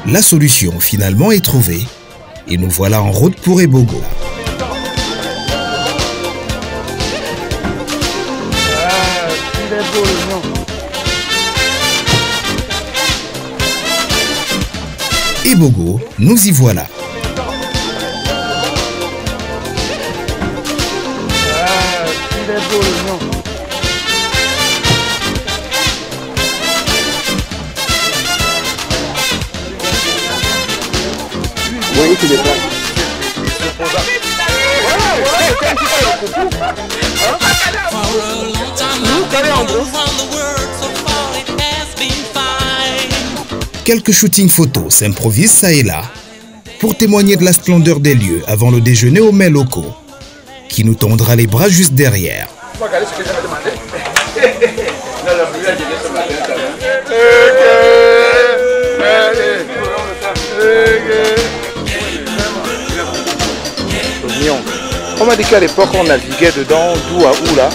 La solution finalement est trouvée et nous voilà en route pour Ebogo. Ebogo, nous y voilà. Oui, c'est des plaques. Quelques shootings photos s'improvisent ça et là pour témoigner de la splendeur des lieux avant le déjeuner aux mets locaux qui nous tendra les bras juste derrière. On m'a dit qu'à l'époque on naviguait dedans, d'où à où là.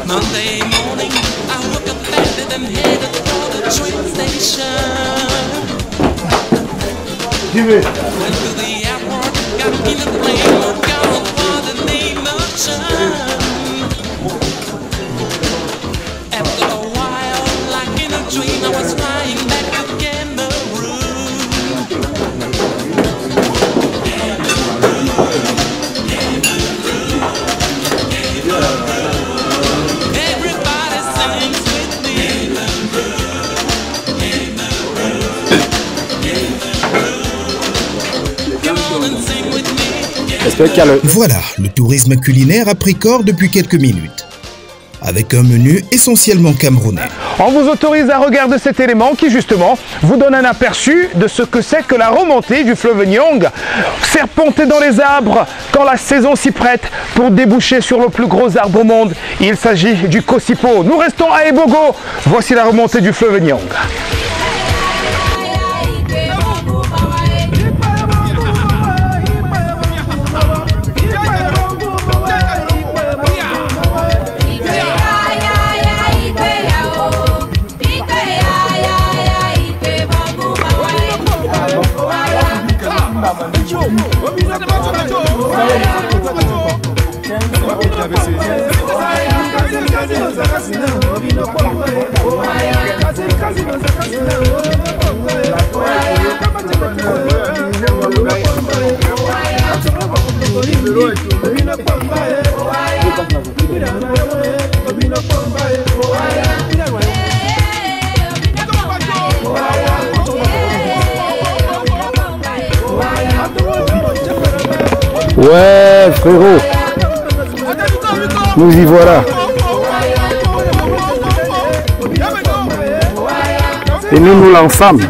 Monday morning, I woke up and I'm headed for the train station. Went to the airport, got in a plane, got for the name of John. After a while, like in a dream, I was flying back to Cameroon. Everybody sings with me. Come on and sing with me. Voilà, le tourisme culinaire a pris corps depuis quelques minutes, avec un menu essentiellement camerounais. On vous autorise à regarder cet élément qui justement vous donne un aperçu de ce que c'est que la remontée du fleuve Nyong, serpenter dans les arbres quand la saison s'y prête pour déboucher sur le plus gros arbre au monde. Il s'agit du Kosipo. Nous restons à Ebogo. Voici la remontée du fleuve Nyong. Ouais, frérot, nous y voilà. Et nous l'ensemble.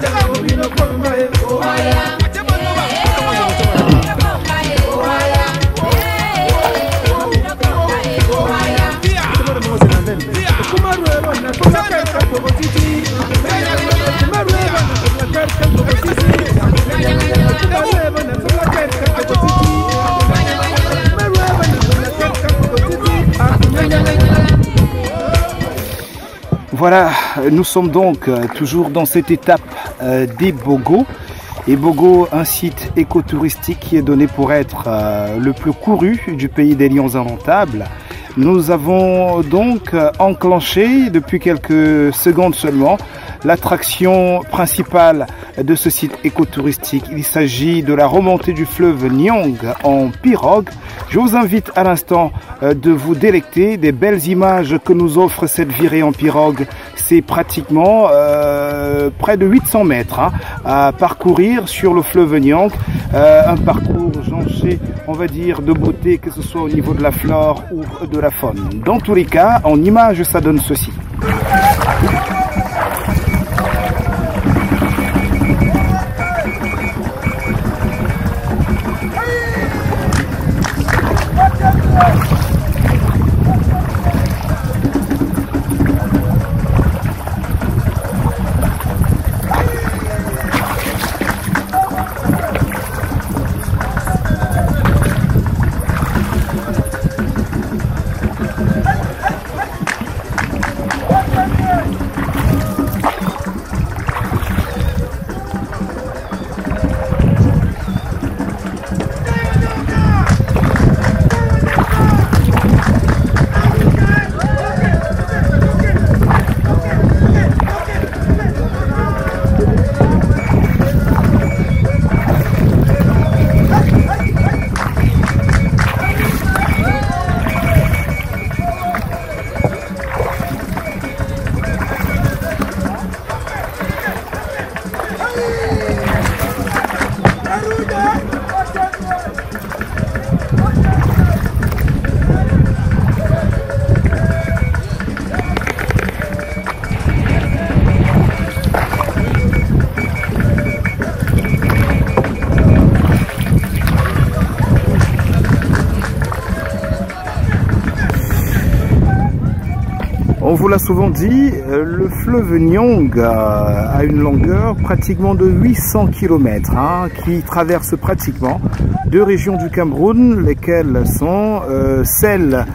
Voilà, nous sommes donc toujours dans cette étape d'Ebogo. Ebogo, un site écotouristique qui est donné pour être le plus couru du pays des lions indomptables. Nous avons donc enclenché depuis quelques secondes seulement l'attraction principale de ce site écotouristique. Il s'agit de la remontée du fleuve Nyong en pirogue. Je vous invite à l'instant de vous délecter des belles images que nous offre cette virée en pirogue. C'est pratiquement près de 800 mètres à parcourir sur le fleuve Nyong. Un parcours jonché, on va dire, de beauté, que ce soit au niveau de la flore ou de la faune. Dans tous les cas, en image, ça donne ceci. l'a souvent dit, le fleuve Nyong a une longueur pratiquement de 800 km qui traverse pratiquement deux régions du Cameroun, lesquelles sont celles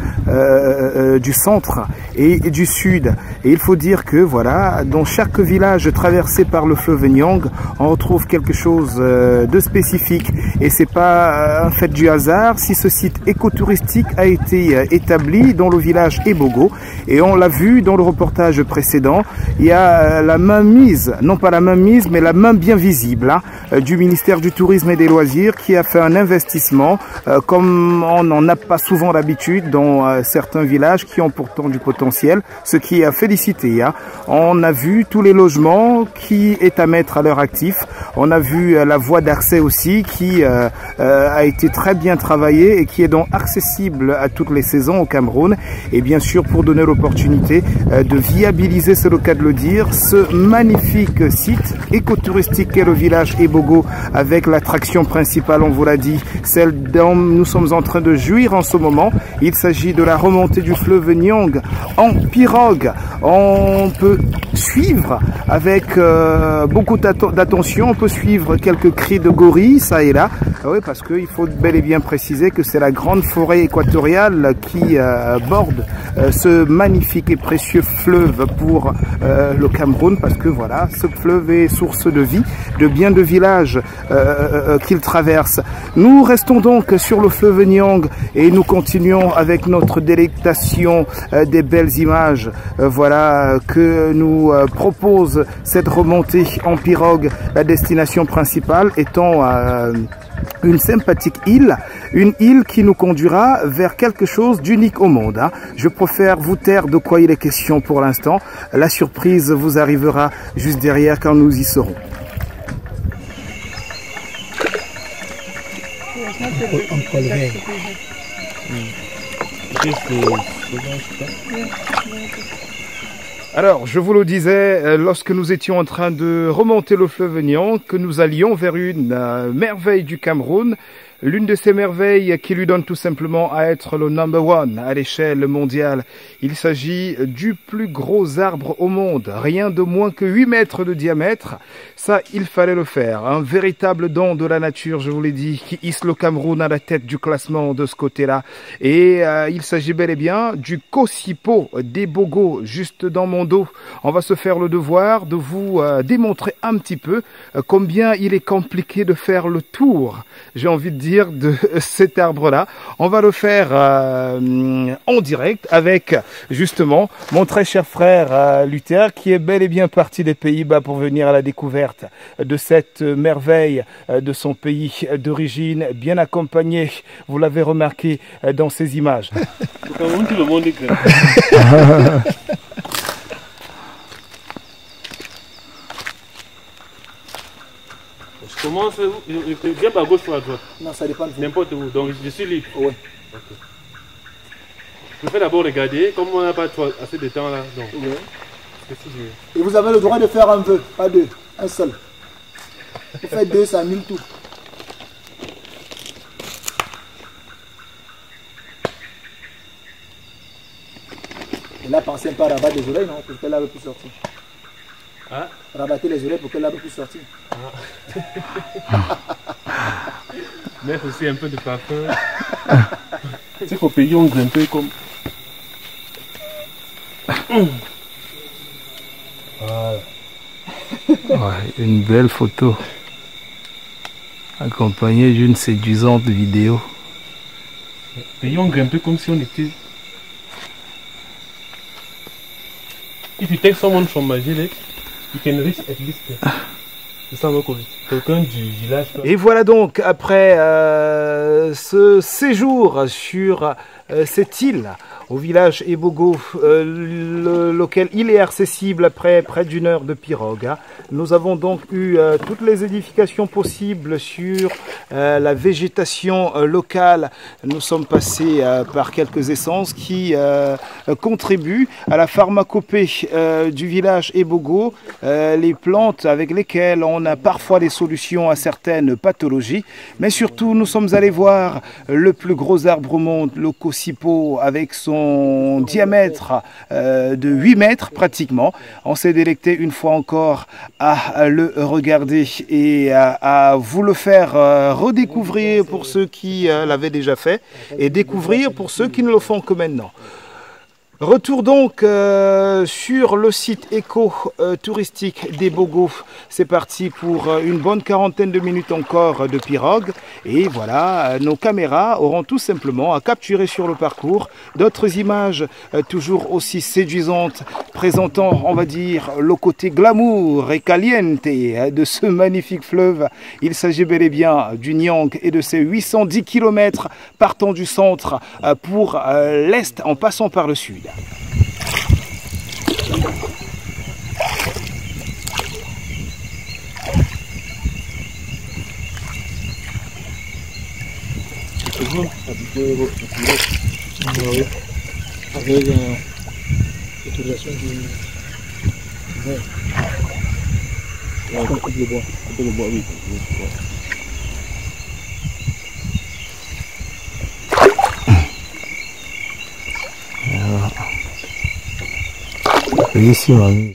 du centre et du sud. Et il faut dire que voilà, dans chaque village traversé par le fleuve Nyong, on retrouve quelque chose de spécifique. Et c'est pas un fait du hasard si ce site écotouristique a été établi dans le village Ebogo. Et on l'a vu dans le reportage précédent, il y a la main mise, non pas la main mise, mais la main bien visible du ministère du Tourisme et des Loisirs qui a fait un investissement comme on n'en a pas souvent l'habitude dans certains villages qui ont pourtant du potentiel, ce qui est à féliciter. On a vu tous les logements qui est à mettre à leur actif. On a vu la voie d'accès aussi qui a été très bien travaillée et qui est donc accessible à toutes les saisons au Cameroun. Et bien sûr, pour donner l'opportunité de viabiliser, c'est le cas de le dire, ce magnifique site écotouristique qu'est le village Ebogo, avec l'attraction principale, on vous l'a dit, celle dont nous sommes en train de jouir en ce moment. Il s'agit de la remontée du fleuve Nyong en pirogue. On peut suivre avec beaucoup d'attention, on peut suivre quelques cris de gorilles, ça et là. Oui, parce qu'il faut bel et bien préciser que c'est la grande forêt équatoriale qui borde ce magnifique et précieux fleuve pour le Cameroun, parce que voilà, ce fleuve est source de vie, de bien de villages qu'il traverse. Nous restons donc sur le fleuve Nyong et nous continuons avec notre délectation des belles images voilà, que nous propose cette remontée en pirogue, la destination principale étant une sympathique île, une île qui nous conduira vers quelque chose d'unique au monde. Je préfère vous taire de quoi il est question pour l'instant. La surprise vous arrivera juste derrière quand nous y serons. Alors, je vous le disais, lorsque nous étions en train de remonter le fleuve Nyong, que nous allions vers une merveille du Cameroun, l'une de ces merveilles qui lui donne tout simplement à être le number one à l'échelle mondiale. Il s'agit du plus gros arbre au monde, rien de moins que 8 mètres de diamètre. Ça, il fallait le faire. Un véritable don de la nature, je vous l'ai dit, qui hisse le Cameroun à la tête du classement de ce côté-là. Et il s'agit bel et bien du Kosipo d'Ebogo, juste dans mon dos. On va se faire le devoir de vous démontrer un petit peu combien il est compliqué de faire le tour, j'ai envie de dire, de cet arbre-là. On va le faire en direct avec justement mon très cher frère Luther, qui est bel et bien parti des Pays-Bas pour venir à la découverte de cette merveille de son pays d'origine, bien accompagné, vous l'avez remarqué dans ces images. Je commence, je viens par gauche ou à droite? Non, ça dépend. N'importe où, donc je suis libre. Oui. Okay. Je vais d'abord regarder, comme on n'a pas assez de temps là. Donc. Oui. Si je... Et vous avez le droit de faire un vœu, pas deux, un seul. Vous faites deux, ça mille tout. Et là, pensez pas à rabattre les oreilles, non, pour que l'arbre puisse sortir. Hein? Rabattez les oreilles pour que l'arbre puisse sortir. Mettre aussi un peu de parfum. Tu sais qu'au pays, on grimpe comme... Voilà. Ouais, une belle photo accompagnée d'une séduisante vidéo. Pays, on grimpe comme si on était... If you take someone from my village, you can reach at least... C'est ça, quelqu'un du village. Et voilà donc, après ce séjour sur cette île, au village Ebogo, lequel il est accessible après près d'une heure de pirogue. Nous avons donc eu toutes les édifications possibles sur la végétation locale. Nous sommes passés par quelques essences qui contribuent à la pharmacopée du village Ebogo, les plantes avec lesquelles on a parfois des solutions à certaines pathologies. Mais surtout, nous sommes allés voir le plus gros arbre au monde, le Sipo avec son diamètre de 8 mètres pratiquement. On s'est délecté une fois encore à le regarder et à vous le faire redécouvrir pour ceux qui l'avaient déjà fait et découvrir pour ceux qui ne le font que maintenant. Retour donc sur le site éco-touristique des Bogos. C'est parti pour une bonne quarantaine de minutes encore de pirogue. Et voilà, nos caméras auront tout simplement à capturer sur le parcours d'autres images toujours aussi séduisantes, présentant, on va dire, le côté glamour et caliente de ce magnifique fleuve. Il s'agit bel et bien du Nyang et de ses 810 km partant du centre pour l'est en passant par le sud. Avec l'utilisation du... Ouais. On coupe le bois. Couper le bois, oui. Ici, on